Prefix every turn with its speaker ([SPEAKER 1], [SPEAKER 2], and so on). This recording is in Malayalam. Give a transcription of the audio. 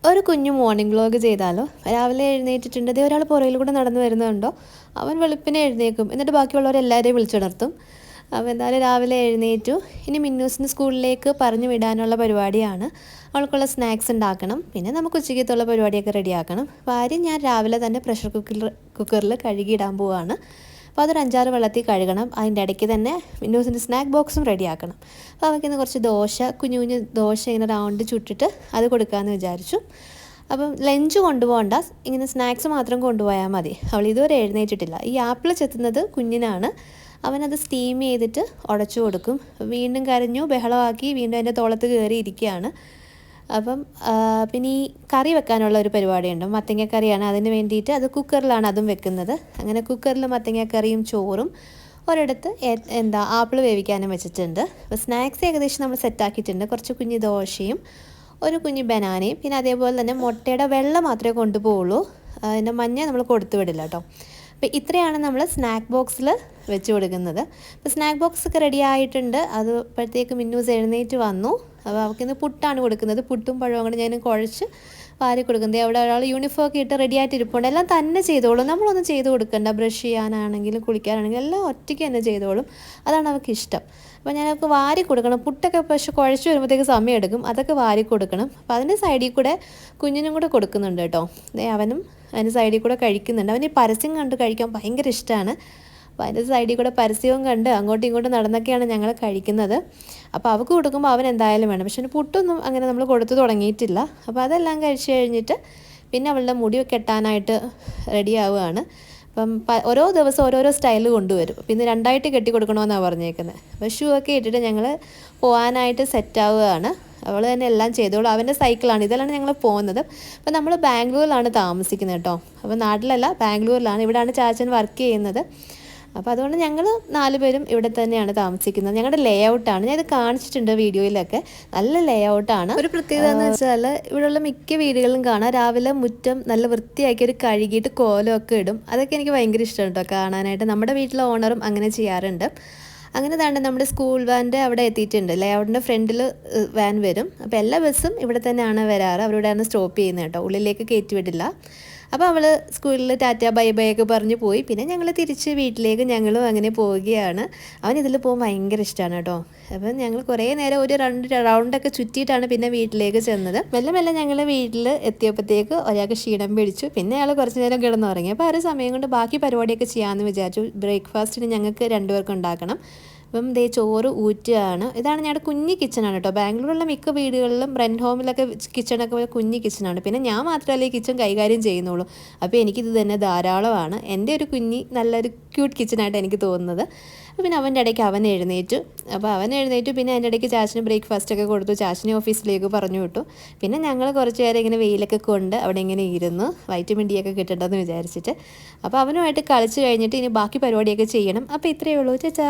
[SPEAKER 1] ഒരു കുഞ്ഞു മോർണിംഗ് വ്ലോഗ് ചെയ്താലോ? രാവിലെ എഴുന്നേറ്റിട്ടുണ്ട്, ദേ ഒരാൾ പുറകിൽ കൂടെ നടന്നു വരുന്നുണ്ടോ. അവൻ വെളുപ്പിനെ എഴുന്നേക്കും, എന്നിട്ട് ബാക്കിയുള്ളവരെല്ലാവരെയും വിളിച്ചുണർത്തും. അപ്പോൾ എന്തായാലും രാവിലെ എഴുന്നേറ്റു. ഇനി മിന്നൂസിന് സ്കൂളിലേക്ക് പറഞ്ഞു വിടാനുള്ള പരിപാടിയാണ്. അവൾക്കുള്ള സ്നാക്സ് ഉണ്ടാക്കണം, പിന്നെ നമുക്ക് ഉച്ചയ്ക്കത്തുള്ള പരിപാടിയൊക്കെ റെഡിയാക്കണം. ഭാര്യ ഞാൻ രാവിലെ തന്നെ പ്രഷർ കുക്കറിൽ കഴുകിയിടാൻ പോവുകയാണ്. അപ്പോൾ അതൊരു 5-6 വെള്ളത്തിൽ കഴുകണം. അതിൻ്റെ ഇടയ്ക്ക് തന്നെ മിന്നൂസിൻ്റെ സ്നാക്ക് ബോക്സും റെഡിയാക്കണം. അപ്പോൾ അവൾക്കിന്ന് കുറച്ച് ദോശ, കുഞ്ഞു കുഞ്ഞു ദോശ ഇങ്ങനെ റൗണ്ട് ചുട്ടിട്ട് അത് കൊടുക്കാമെന്ന് വിചാരിച്ചു. അപ്പം ലഞ്ച് കൊണ്ടുപോകണ്ട, ഇങ്ങനെ സ്നാക്സ് മാത്രം കൊണ്ടുപോയാൽ മതി. അവൾ ഇതുവരെ എഴുന്നേറ്റിട്ടില്ല. ഈ ആപ്പിൾ ചെത്തുന്നത് കുഞ്ഞിനാണ്. അവനത് സ്റ്റീം ചെയ്തിട്ട് ഉടച്ചു കൊടുക്കും. വീണ്ടും കരഞ്ഞു, ബഹളമാക്കി, വീണ്ടും എൻ്റെ തോളത്ത് കയറി ഇരിക്കുകയാണ്. അപ്പം പിന്നെ ഈ കറി വെക്കാനുള്ള ഒരു പരിപാടിയുണ്ട്, മത്തങ്ങ കറിയാണ്. അതിന് വേണ്ടിയിട്ട് അത് കുക്കറിലാണ് അതും വെക്കുന്നത്. അങ്ങനെ കുക്കറിൽ മത്തങ്ങ കറിയും ചോറും ഒരിടത്ത് ആപ്പിൾ വേവിക്കാനും വെച്ചിട്ടുണ്ട്. അപ്പോൾ സ്നാക്സ് ഏകദേശം നമ്മൾ സെറ്റാക്കിയിട്ടുണ്ട്. കുറച്ച് കുഞ്ഞ് ദോശയും ഒരു കുഞ്ഞ് ബനാനയും, പിന്നെ അതേപോലെ തന്നെ മുട്ടയുടെ വെള്ള മാത്രമേ കൊണ്ടുപോകുള്ളൂ. അതിൻ്റെ മഞ്ഞ നമ്മൾ കൊടുത്തു വിടില്ല കേട്ടോ. അപ്പോൾ ഇത്രയാണ് നമ്മൾ സ്നാക്ക് ബോക്സിൽ വെച്ച് കൊടുക്കുന്നത്. അപ്പോൾ സ്നാക്ക് ബോക്സ് ഒക്കെ റെഡി ആയിട്ടുണ്ട്. അത് അപ്പോഴത്തേക്ക് മിന്നൂസ് എഴുന്നേറ്റ് വന്നു. അപ്പോൾ അവൾക്കിന്ന് പുട്ടാണ് കൊടുക്കുന്നത്. പുട്ടും പഴവും കൂടെ ഞാൻ കുഴച്ച് വാരി കൊടുക്കുന്നത്. അവിടെ ഒരാൾ യൂണിഫോം ഒക്കെ ഇട്ട് റെഡി ആയിട്ട് ഇരിപ്പുണ്ട്. എല്ലാം തന്നെ ചെയ്തോളും, നമ്മളൊന്നും ചെയ്ത് കൊടുക്കണ്ട. ബ്രഷ് ചെയ്യാനാണെങ്കിലും കുളിക്കാനാണെങ്കിലും എല്ലാം ഒറ്റയ്ക്ക് തന്നെ ചെയ്തോളും. അതാണ് അവൾക്ക് ഇഷ്ടം. അപ്പോൾ ഞാനവൾക്ക് വാരി കൊടുക്കണം. പുട്ടൊക്കെ പക്ഷെ കുഴച്ച് വരുമ്പോഴത്തേക്ക് സമയം എടുക്കും, അതൊക്കെ വാരി കൊടുക്കണം. അപ്പോൾ അതിൻ്റെ സൈഡിൽ കൂടെ കുഞ്ഞിനും കൂടെ കൊടുക്കുന്നുണ്ട് കേട്ടോ. അവനും അതിൻ്റെ സൈഡിൽ കൂടെ കഴിക്കുന്നുണ്ട്. അവന് ഈ പരസ്യം കണ്ട് കഴിക്കാൻ ഭയങ്കര ഇഷ്ടമാണ്. അപ്പോൾ അതിൻ്റെ സൈഡിൽ കൂടെ പരസ്യവും കണ്ട് അങ്ങോട്ടും ഇങ്ങോട്ടും നടന്നൊക്കെയാണ് ഞങ്ങൾ കഴിക്കുന്നത്. അപ്പോൾ അവൾക്ക് കൊടുക്കുമ്പോൾ അവൻ എന്തായാലും വേണം. പക്ഷേ പുട്ടൊന്നും അങ്ങനെ നമ്മൾ കൊടുത്തു തുടങ്ങിയിട്ടില്ല. അപ്പോൾ അതെല്ലാം കഴിച്ച് കഴിഞ്ഞിട്ട് പിന്നെ അവളുടെ മുടി കെട്ടാനായിട്ട് റെഡി ആവുകയാണ്. അപ്പം ഓരോ ദിവസം ഓരോരോ സ്റ്റൈൽ കൊണ്ടുവരും. പിന്നെ 2ആയിട്ട് കെട്ടി കൊടുക്കണമെന്നാണ് പറഞ്ഞേക്കുന്നത്. അപ്പോൾ ഷൂ ഒക്കെ ഇട്ടിട്ട് ഞങ്ങൾ പോകാനായിട്ട് സെറ്റാവുകയാണ്. അവൾ തന്നെ എല്ലാം ചെയ്തോളൂ. അവൻ്റെ സൈക്കിളാണ്, ഇതിലാണ് ഞങ്ങൾ പോകുന്നത്. അപ്പോൾ നമ്മൾ ബാംഗ്ലൂരിലാണ് താമസിക്കുന്നത് കേട്ടോ. അപ്പോൾ നാട്ടിലല്ല, ബാംഗ്ലൂരിലാണ്. ഇവിടെയാണ് ചാച്ചൻ വർക്ക് ചെയ്യുന്നത്. അപ്പോൾ അതുകൊണ്ട് ഞങ്ങൾ 4 പേരും ഇവിടെ തന്നെയാണ് താമസിക്കുന്നത്. ഞങ്ങളുടെ ലേ ഔട്ടാണ്, ഞാൻ ഇത് കാണിച്ചിട്ടുണ്ട് വീഡിയോയിലൊക്കെ. നല്ല ലേ ഔട്ടാണ്. ഒരു പ്രത്യേകത എന്ന് വെച്ചാൽ ഇവിടെയുള്ള മിക്ക വീടുകളിലും കാണാം രാവിലെ മുറ്റം നല്ല വൃത്തിയാക്കി ഒരു കഴുകിയിട്ട് കോലമൊക്കെ ഇടും. അതൊക്കെ എനിക്ക് ഭയങ്കര ഇഷ്ടമാണ് കേട്ടോ കാണാനായിട്ട്. നമ്മുടെ വീട്ടിലെ ഓണറും അങ്ങനെ ചെയ്യാറുണ്ട്. അങ്ങനെ തന്നെ നമ്മുടെ സ്കൂൾ വാൻ്റെ അവിടെ എത്തിയിട്ടുണ്ട്. ലേ ഔട്ടിൻ്റെ ഫ്രണ്ടിൽ വാൻ വരും. അപ്പോൾ എല്ലാ ബസ്സും ഇവിടെ തന്നെയാണ് വരാറ്. അവരിവിടെയാണ് സ്റ്റോപ്പ് ചെയ്യുന്നത് കേട്ടോ, ഉള്ളിലേക്ക് കയറ്റി വിടില്ല. അപ്പോൾ അവൾ സ്കൂളിൽ ടാറ്റ ബൈ ബൈ ഒക്കെ പറഞ്ഞ് പോയി. പിന്നെ ഞങ്ങൾ തിരിച്ച് വീട്ടിലേക്ക് ഞങ്ങളും അങ്ങനെ പോവുകയാണ്. അവൻ ഇതിൽ പോകാൻ ഭയങ്കര ഇഷ്ടമാണ് കേട്ടോ. അപ്പം ഞങ്ങൾ കുറേ നേരം ഒരു റൗണ്ടൊക്കെ ചുറ്റിയിട്ടാണ് പിന്നെ വീട്ടിലേക്ക് ചെന്നത്. മെല്ലെ മെല്ലെ ഞങ്ങൾ വീട്ടിൽ എത്തിയപ്പോഴത്തേക്ക് ഒരാൾക്ക് ക്ഷീണം പിടിച്ചു. പിന്നെ അയാൾ കുറച്ച് നേരം കിടന്നുറങ്ങി. അപ്പോൾ ആ ഒരു സമയം കൊണ്ട് ബാക്കി പരിപാടിയൊക്കെ ചെയ്യാമെന്ന് വിചാരിച്ചു. ബ്രേക്ക്ഫാസ്റ്റിന് ഞങ്ങൾക്ക് 2 പേർക്ക് ഉണ്ടാക്കണം. അപ്പം ദേ ചോറ് ഊറ്റുകയാണ്. ഇതാണ് ഞങ്ങളുടെ കുഞ്ഞ് കിച്ചണാണ് കേട്ടോ. ബാംഗ്ലൂരിലുള്ള മിക്ക വീടുകളിലും റെൻറ്റ് ഹോമിലൊക്കെ കിച്ചണൊക്കെ കുഞ്ഞ് കിച്ചണാണ്. പിന്നെ ഞാൻ മാത്രമല്ല ഈ കിച്ചൺ കൈകാര്യം ചെയ്യുന്നുള്ളൂ. അപ്പോൾ എനിക്കിത് തന്നെ ധാരാളമാണ്. എൻ്റെ ഒരു നല്ലൊരു ക്യൂട്ട് കിച്ചണായിട്ട് എനിക്ക് തോന്നുന്നത്. പിന്നെ അവൻ്റെ ഇടയ്ക്ക് അവൻ എഴുന്നേറ്റു. അപ്പോൾ അവൻ എഴുന്നേറ്റു. പിന്നെ അതിൻ്റെ ഇടയ്ക്ക് ചാച്ചന് ബ്രേക്ക്ഫാസ്റ്റൊക്കെ കൊടുത്തു. ചാച്ചനെ ഓഫീസിലേക്ക് പറഞ്ഞു വിട്ടു. പിന്നെ ഞങ്ങൾ കുറച്ച് നേരം ഇങ്ങനെ വെയിലൊക്കെ കൊണ്ട് അവിടെ ഇങ്ങനെ ഇരുന്നു, വൈറ്റമിൻ ഡി ഒക്കെ കിട്ടണ്ടെന്ന് വിചാരിച്ചിട്ട്. അപ്പോൾ അവനുമായിട്ട് കളിച്ച് കഴിഞ്ഞിട്ട് ഇനി ബാക്കി പരിപാടിയൊക്കെ ചെയ്യണം. അപ്പോൾ ഇത്രയേ ഉള്ളൂ. ചാച്ചാ.